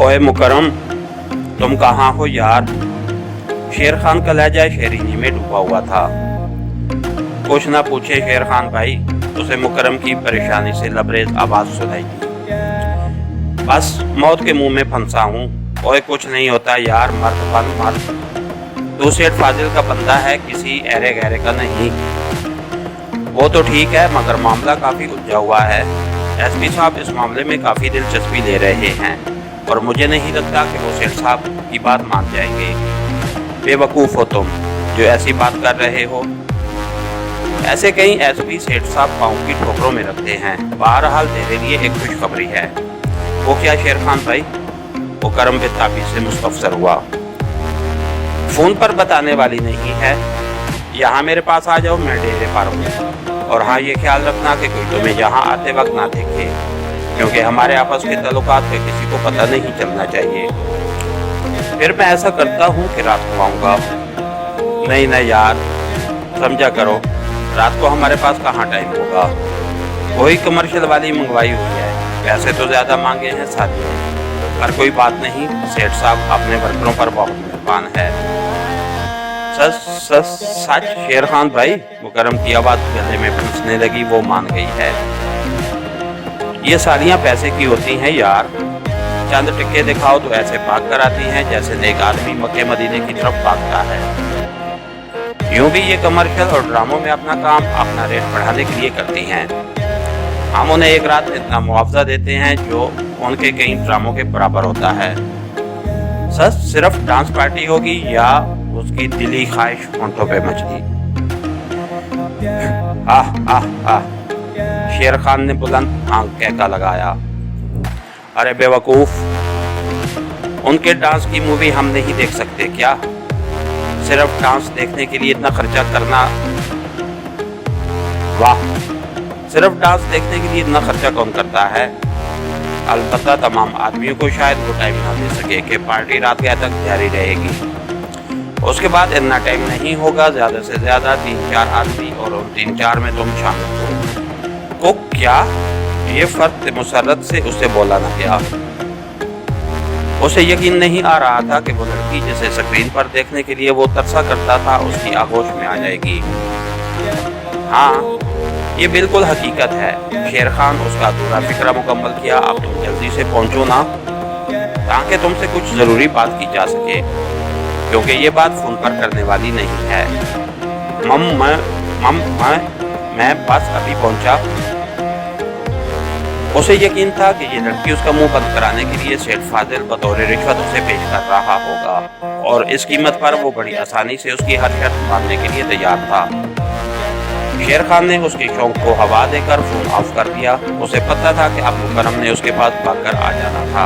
ओए मुकरम, तुम कहाँ हो यार। शेर खान का लहजा शेरीनी में डूबा हुआ था। कुछ ना पूछे शेर खान भाई, उसे मुकरम की परेशानी से लबरेज आवाज सुनाई दी। बस मौत के मुंह में फंसा हूँ। ओए कुछ नहीं होता यार, मर्द बन मर्द। तू सेठ फाजिल का बंदा है, किसी ऐरे गहरे का नहीं। वो तो ठीक है, मगर मामला काफी उलझा हुआ है। एसपी साहब इस मामले में काफी दिलचस्पी ले रहे हैं और मुझे नहीं लगता कि वो सेठ साहब की बात मान जाएंगे। बेवकूफ़ हो तुम जो ऐसी बात कर रहे हो। ऐसे कई एसपी सेठ साहब पाँव की ठोकरों में रखते हैं। बहरहाल तेरे लिए एक खुशखबरी है। वो क्या शेर खान भाई? वो करम बेताबी से मुस्तफसर हुआ। फोन पर बताने वाली नहीं है। यहाँ मेरे पास आ जाओ, मैं डेरे पर हूँ। और हाँ, ये ख्याल रखना कि कोई तुम्हें यहाँ आते वक्त ना देखे, क्योंकि हमारे आपस के ताल्लुकात का किसी को पता नहीं चलना चाहिए। फिर मैं ऐसा करता हूँ कि रात को आऊँगा। नहीं यार, समझा करो, रात को हमारे पास कहाँ टाइम होगा। वही कमर्शियल वाली मंगवाई हुई है। पैसे तो ज़्यादा मांगे हैं साथ में, पर कोई बात नहीं, सेठ साहब अपने वर्करों पर बहुत मेहरबान है। सच शेर खान भाई? मुकरम की आवाज़ गले में फंसने लगी। वो मान गई है। ये साड़ियाँ पैसे की होती हैं यार। चंद टिक्के दिखाओ तो ऐसे भाग कर आती हैं जैसे नेक आदमी मक्के मदीने की तरफ भागता है। यूं भी ये कमर्शियल और ड्रामों में अपना काम अपना रेट बढ़ाने के लिए करती हैं। हम उन्हें एक रात इतना मुआवजा देते हैं जो उनके कई ड्रामों के बराबर होता है। सच सिर्फ डांस पार्टी होगी या उसकी दिली ख्वाहिश होंठों पे मचली? आह आह आह, शेर खान ने बुलंद आंख कहका लगाया। अरे बेवकूफ, उनके डांस की मूवी हम नहीं देख सकते क्या? सिर्फ डांस देखने के लिए इतना खर्चा करना, वाह, सिर्फ डांस देखने के लिए इतना खर्चा कौन करता है? अलबत्ता तमाम आदमियों को शायद वो टाइम ना दे सके कि पार्टी रात गए तक जारी रहेगी। उसके बाद इतना टाइम नहीं होगा, ज्यादा से ज्यादा 3-4 आदमी, और उन 3-4 में तुम शामिल हो। क्या? ये फर्क मुसर्रत से उसे बोला न गया। उसे यकीन नहीं आ रहा था कि वो लड़की जिसे स्क्रीन पर देखने के लिए वो तरसा करता था उसकी आगोश में आ जाएगी। हाँ, ये बिल्कुल हकीकत है। शेर खान उसका अधूरा फिक्रा मुकम्मल किया। अब तुम जल्दी से पहुंचो ना, ताकि तुमसे कुछ जरूरी बात की जा सके, क्योंकि ये बात फोन पर करने वाली नहीं है। मैं बस अभी पहुंचा। उसे यकीन था कि ये लड़की उसका मुंह बंद कराने के लिए सेठ फाजिल बतौर रिश्वत उसे पेश कर रहा होगा, और इस कीमत पर वो बड़ी आसानी से उसकी हर शर्त मानने के लिए तैयार था। शेर खान ने उसके शौक को हवा देकर फोन ऑफ कर दिया। उसे पता था कि अब मुकरम ने उसके पास भागकर आ जाना था।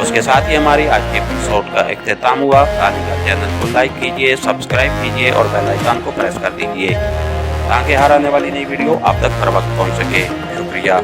उसके साथ ही हमारी आज के एपिसोड का इख्तिताम हुआ। कहानी का चैनल को लाइक कीजिए, सब्सक्राइब कीजिए और बेल आइकन को प्रेस कर दीजिए, ताकि हर आने वाली नई वीडियो आप तक हर वक्त पहुंच सके। शुक्रिया।